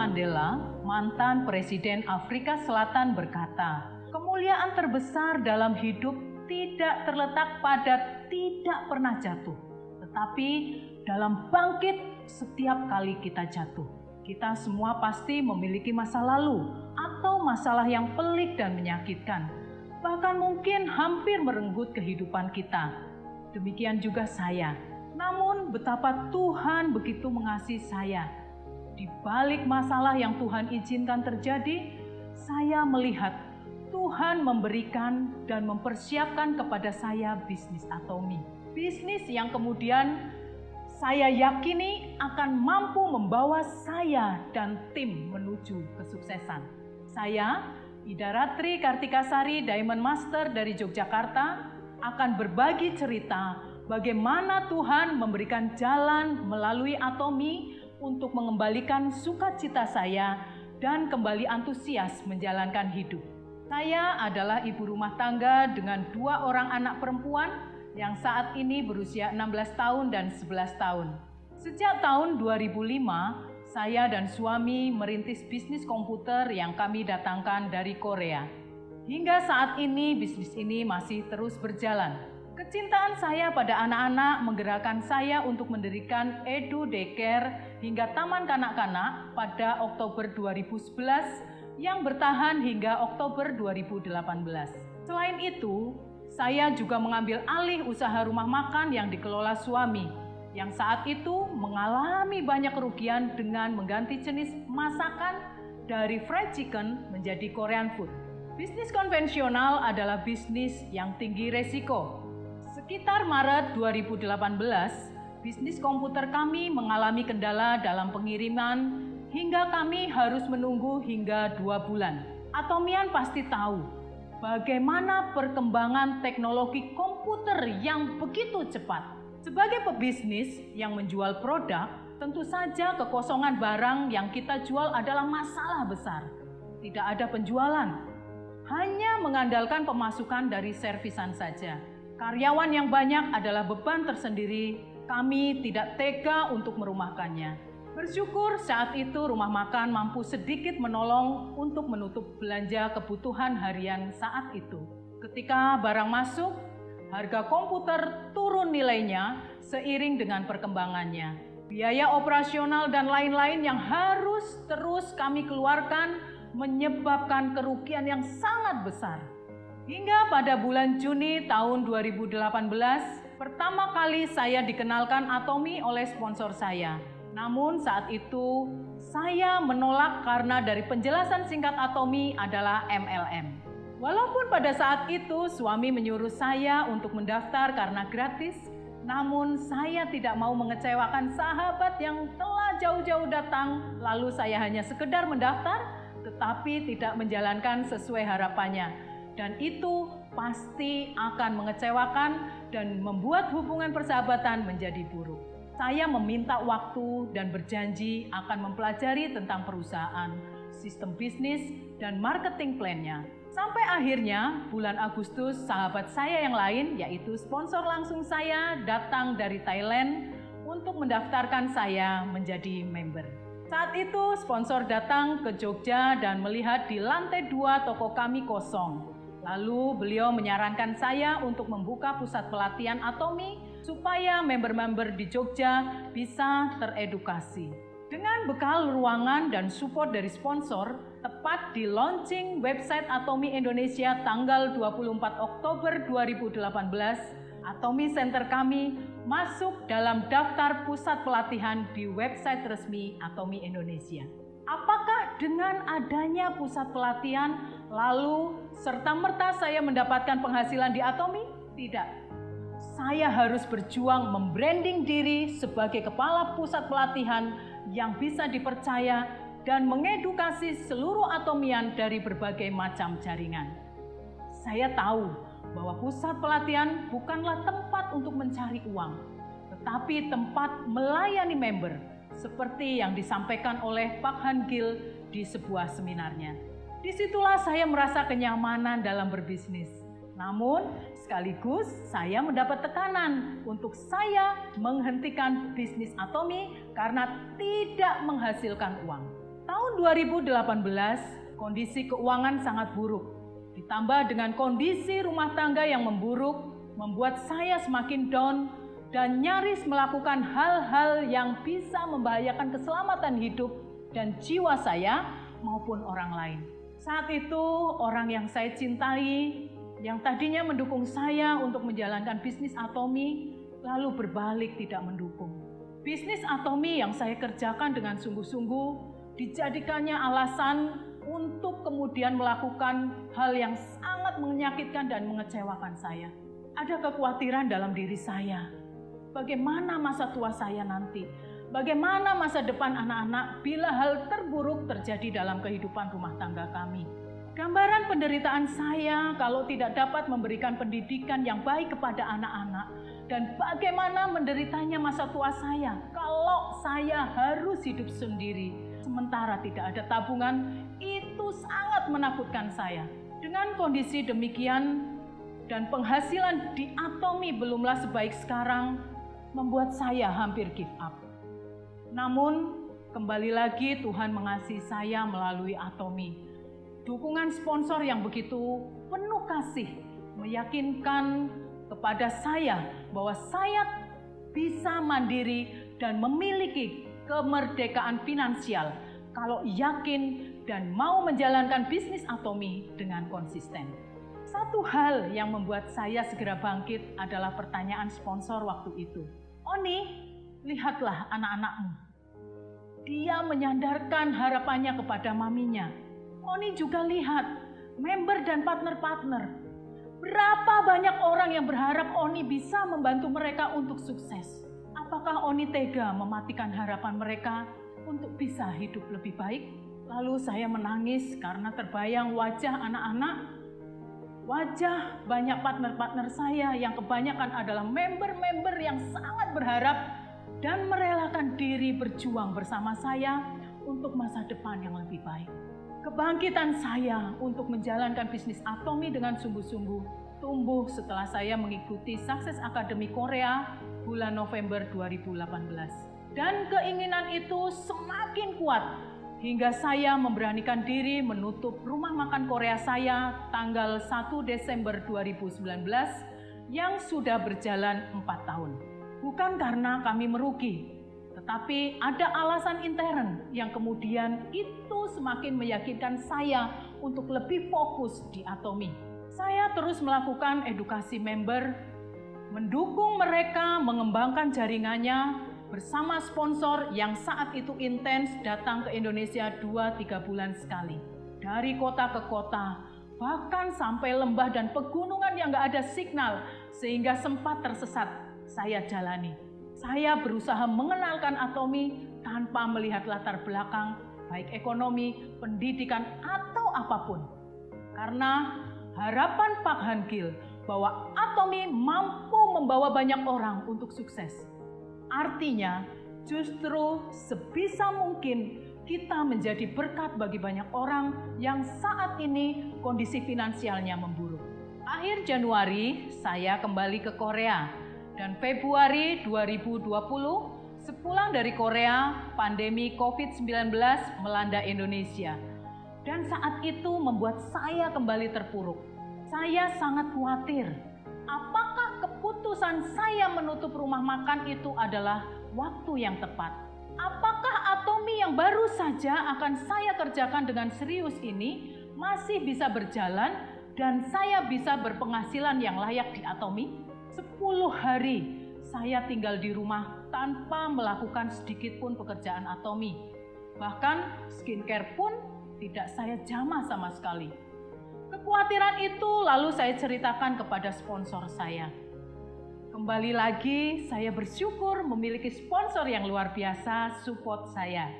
Mandela, mantan Presiden Afrika Selatan berkata, kemuliaan terbesar dalam hidup tidak terletak pada tidak pernah jatuh, tetapi dalam bangkit setiap kali kita jatuh. Kita semua pasti memiliki masa lalu atau masalah yang pelik dan menyakitkan, bahkan mungkin hampir merenggut kehidupan kita. Demikian juga saya. Namun betapa Tuhan begitu mengasihi saya. Di balik masalah yang Tuhan izinkan terjadi, saya melihat Tuhan memberikan dan mempersiapkan kepada saya bisnis Atomi. Bisnis yang kemudian saya yakini akan mampu membawa saya dan tim menuju kesuksesan. Saya, Ida Ratri Kartikasari, Diamond Master dari Yogyakarta, akan berbagi cerita bagaimana Tuhan memberikan jalan melalui Atomi untuk mengembalikan sukacita saya dan kembali antusias menjalankan hidup. Saya adalah ibu rumah tangga dengan 2 orang anak perempuan yang saat ini berusia 16 tahun dan 11 tahun. Sejak tahun 2005, saya dan suami merintis bisnis komputer yang kami datangkan dari Korea. Hingga saat ini bisnis ini masih terus berjalan. Kecintaan saya pada anak-anak menggerakkan saya untuk mendirikan Edu Daycare hingga Taman Kanak-kanak pada Oktober 2011 yang bertahan hingga Oktober 2018. Selain itu, saya juga mengambil alih usaha rumah makan yang dikelola suami, yang saat itu mengalami banyak kerugian dengan mengganti jenis masakan dari fried chicken menjadi Korean food. Bisnis konvensional adalah bisnis yang tinggi resiko. Sekitar Maret 2018, bisnis komputer kami mengalami kendala dalam pengiriman hingga kami harus menunggu hingga 2 bulan. Atomian pasti tahu bagaimana perkembangan teknologi komputer yang begitu cepat. Sebagai pebisnis yang menjual produk, tentu saja kekosongan barang yang kita jual adalah masalah besar. Tidak ada penjualan. Hanya mengandalkan pemasukan dari servisan saja. Karyawan yang banyak adalah beban tersendiri, kami tidak tega untuk merumahkannya. Bersyukur saat itu rumah makan mampu sedikit menolong untuk menutup belanja kebutuhan harian saat itu. Ketika barang masuk, harga komputer turun nilainya seiring dengan perkembangannya. Biaya operasional dan lain-lain yang harus terus kami keluarkan menyebabkan kerugian yang sangat besar. Hingga pada bulan Juni tahun 2018, pertama kali saya dikenalkan Atomi oleh sponsor saya. Namun saat itu saya menolak karena dari penjelasan singkat Atomi adalah MLM. Walaupun pada saat itu suami menyuruh saya untuk mendaftar karena gratis, namun saya tidak mau mengecewakan sahabat yang telah jauh-jauh datang, lalu saya hanya sekedar mendaftar tetapi tidak menjalankan sesuai harapannya. Dan itu pasti akan mengecewakan dan membuat hubungan persahabatan menjadi buruk. Saya meminta waktu dan berjanji akan mempelajari tentang perusahaan, sistem bisnis, dan marketing plan-nya. Sampai akhirnya bulan Agustus sahabat saya yang lain, yaitu sponsor langsung saya, datang dari Thailand untuk mendaftarkan saya menjadi member. Saat itu sponsor datang ke Jogja dan melihat di lantai 2 toko kami kosong. Lalu beliau menyarankan saya untuk membuka pusat pelatihan Atomi supaya member-member di Jogja bisa teredukasi. Dengan bekal ruangan dan support dari sponsor, tepat di launching website Atomi Indonesia tanggal 24 Oktober 2018, Atomi Center kami masuk dalam daftar pusat pelatihan di website resmi Atomi Indonesia. Apakah dengan adanya pusat pelatihan lalu serta-merta saya mendapatkan penghasilan di Atomi? Tidak. Saya harus berjuang membranding diri sebagai kepala pusat pelatihan yang bisa dipercaya dan mengedukasi seluruh Atomian dari berbagai macam jaringan. Saya tahu bahwa pusat pelatihan bukanlah tempat untuk mencari uang, tetapi tempat melayani member, seperti yang disampaikan oleh Pak Han Gil di sebuah seminarnya. Disitulah saya merasa kenyamanan dalam berbisnis. Namun, sekaligus saya mendapat tekanan untuk saya menghentikan bisnis Atomi karena tidak menghasilkan uang. Tahun 2018, kondisi keuangan sangat buruk. Ditambah dengan kondisi rumah tangga yang memburuk, membuat saya semakin down dan nyaris melakukan hal-hal yang bisa membahayakan keselamatan hidup dan jiwa saya maupun orang lain. Saat itu, orang yang saya cintai, yang tadinya mendukung saya untuk menjalankan bisnis Atomi, lalu berbalik tidak mendukung. Bisnis Atomi yang saya kerjakan dengan sungguh-sungguh dijadikannya alasan untuk kemudian melakukan hal yang sangat menyakitkan dan mengecewakan saya. Ada kekhawatiran dalam diri saya. Bagaimana masa tua saya nanti? Bagaimana masa depan anak-anak bila hal terburuk terjadi dalam kehidupan rumah tangga kami? Gambaran penderitaan saya kalau tidak dapat memberikan pendidikan yang baik kepada anak-anak, dan bagaimana menderitanya masa tua saya kalau saya harus hidup sendiri sementara tidak ada tabungan, itu sangat menakutkan saya. Dengan kondisi demikian dan penghasilan di Atomi belumlah sebaik sekarang, membuat saya hampir give up. Namun kembali lagi Tuhan mengasihi saya melalui Atomi. Dukungan sponsor yang begitu penuh kasih meyakinkan kepada saya bahwa saya bisa mandiri dan memiliki kemerdekaan finansial kalau yakin dan mau menjalankan bisnis Atomi dengan konsisten. Satu hal yang membuat saya segera bangkit adalah pertanyaan sponsor waktu itu. Oni, lihatlah anak-anakmu. Dia menyandarkan harapannya kepada maminya. Oni juga lihat member dan partner-partner. Berapa banyak orang yang berharap Oni bisa membantu mereka untuk sukses. Apakah Oni tega mematikan harapan mereka untuk bisa hidup lebih baik? Lalu saya menangis karena terbayang wajah anak-anak, wajah banyak partner-partner saya yang kebanyakan adalah member-member yang sangat berharap dan merelakan diri berjuang bersama saya untuk masa depan yang lebih baik. Kebangkitan saya untuk menjalankan bisnis Atomi dengan sungguh-sungguh tumbuh setelah saya mengikuti Success Academy Korea bulan November 2018. Dan keinginan itu semakin kuat hingga saya memberanikan diri menutup rumah makan Korea saya tanggal 1 Desember 2019 yang sudah berjalan 4 tahun. Bukan karena kami merugi, tetapi ada alasan intern yang kemudian itu semakin meyakinkan saya untuk lebih fokus di Atomi. Saya terus melakukan edukasi member, mendukung mereka mengembangkan jaringannya bersama sponsor yang saat itu intens datang ke Indonesia 2-3 bulan sekali. Dari kota ke kota, bahkan sampai lembah dan pegunungan yang gak ada signal sehingga sempat tersesat saya jalani. Saya berusaha mengenalkan Atomi tanpa melihat latar belakang, baik ekonomi, pendidikan, atau apapun. Karena harapan Pak Hangil bahwa Atomi mampu membawa banyak orang untuk sukses. Artinya, justru sebisa mungkin kita menjadi berkat bagi banyak orang yang saat ini kondisi finansialnya memburuk. Akhir Januari, saya kembali ke Korea. Dan Februari 2020, sepulang dari Korea, pandemi COVID-19 melanda Indonesia. Dan saat itu membuat saya kembali terpuruk. Saya sangat khawatir, apakah keputusan saya menutup rumah makan itu adalah waktu yang tepat? Apakah Atomi yang baru saja akan saya kerjakan dengan serius ini masih bisa berjalan dan saya bisa berpenghasilan yang layak di Atomi? 10 hari saya tinggal di rumah tanpa melakukan sedikit pun pekerjaan Atomi. Bahkan skincare pun tidak saya jamah sama sekali. Kekhawatiran itu lalu saya ceritakan kepada sponsor saya. Kembali lagi saya bersyukur memiliki sponsor yang luar biasa support saya.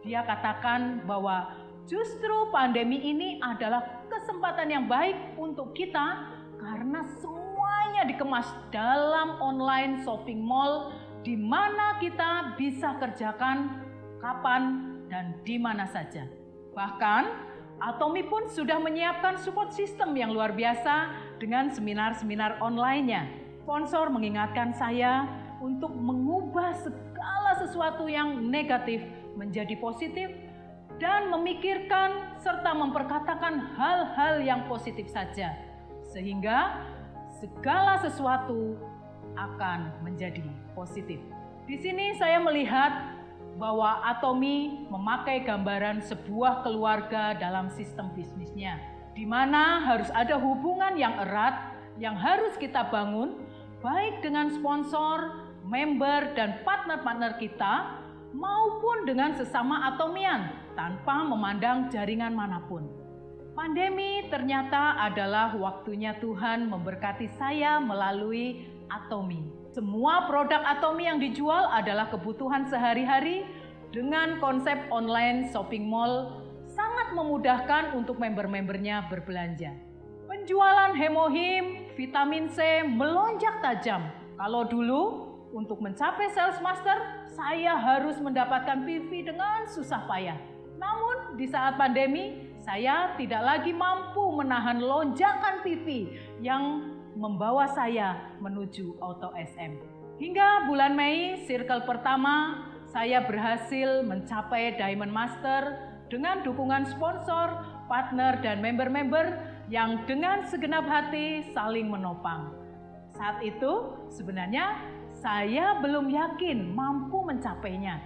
Dia katakan bahwa justru pandemi ini adalah kesempatan yang baik untuk kita karena semuanya dikemas dalam online shopping mall di mana kita bisa kerjakan kapan dan di mana saja. Bahkan Atomi pun sudah menyiapkan support system yang luar biasa dengan seminar-seminar online-nya. Sponsor mengingatkan saya untuk mengubah segala sesuatu yang negatif menjadi positif dan memikirkan serta memperkatakan hal-hal yang positif saja, sehingga segala sesuatu akan menjadi positif. Di sini saya melihat bahwa Atomy memakai gambaran sebuah keluarga dalam sistem bisnisnya, di mana harus ada hubungan yang erat yang harus kita bangun, baik dengan sponsor, member, dan partner-partner kita, maupun dengan sesama Atomian, tanpa memandang jaringan manapun. Pandemi ternyata adalah waktunya Tuhan memberkati saya melalui Atomy. Semua produk Atomy yang dijual adalah kebutuhan sehari-hari dengan konsep online shopping mall, sangat memudahkan untuk member-membernya berbelanja. Penjualan Hemohim, vitamin C melonjak tajam. Kalau dulu untuk mencapai sales master, saya harus mendapatkan PV dengan susah payah. Namun di saat pandemi, saya tidak lagi mampu menahan lonjakan PV yang membawa saya menuju Auto SM. Hingga bulan Mei, circle pertama, saya berhasil mencapai Diamond Master dengan dukungan sponsor, partner, dan member-member yang dengan segenap hati saling menopang. Saat itu sebenarnya saya belum yakin mampu mencapainya.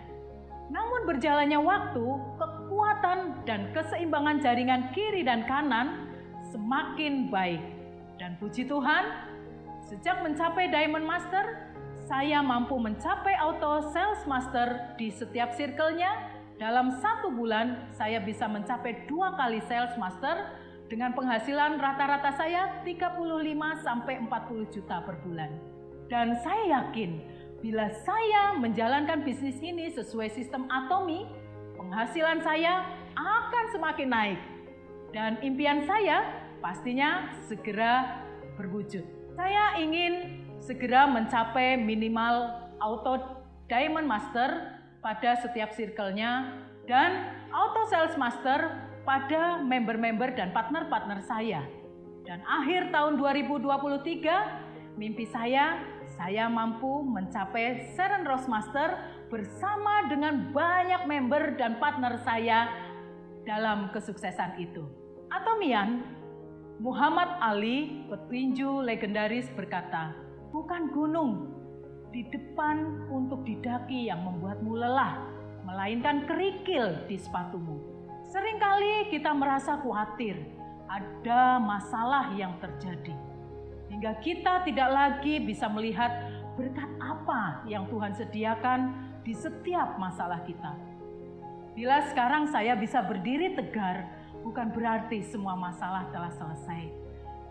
Namun berjalannya waktu, kekuatan dan keseimbangan jaringan kiri dan kanan semakin baik. Dan puji Tuhan, sejak mencapai Diamond Master, saya mampu mencapai Auto Sales Master di setiap circle-nya. Dalam 1 bulan, saya bisa mencapai 2 kali Sales Master dengan penghasilan rata-rata saya 35-40 juta per bulan. Dan saya yakin, bila saya menjalankan bisnis ini sesuai sistem Atomy, penghasilan saya akan semakin naik. Dan impian saya pastinya segera berwujud. Saya ingin segera mencapai minimal Auto Diamond Master pada setiap circle-nya dan Auto Sales Master pada member-member dan partner-partner saya. Dan akhir tahun 2023, mimpi saya mampu mencapai Seren Rose Master bersama dengan banyak member dan partner saya dalam kesuksesan itu. Atomian, Muhammad Ali, petinju legendaris berkata, bukan gunung di depan untuk didaki yang membuatmu lelah, melainkan kerikil di sepatumu. Seringkali kita merasa khawatir, ada masalah yang terjadi. Hingga kita tidak lagi bisa melihat berkat apa yang Tuhan sediakan di setiap masalah kita. Bila sekarang saya bisa berdiri tegar, bukan berarti semua masalah telah selesai.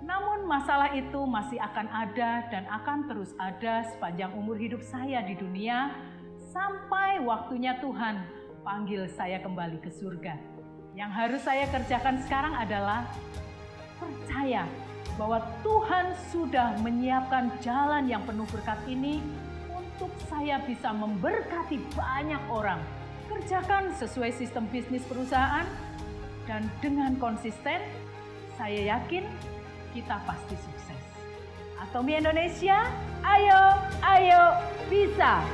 Namun masalah itu masih akan ada dan akan terus ada sepanjang umur hidup saya di dunia, sampai waktunya Tuhan panggil saya kembali ke surga. Yang harus saya kerjakan sekarang adalah percaya bahwa Tuhan sudah menyiapkan jalan yang penuh berkat ini untuk saya bisa memberkati banyak orang. Kerjakan sesuai sistem bisnis perusahaan, dan dengan konsisten, saya yakin kita pasti sukses. Atomy Indonesia, ayo bisa!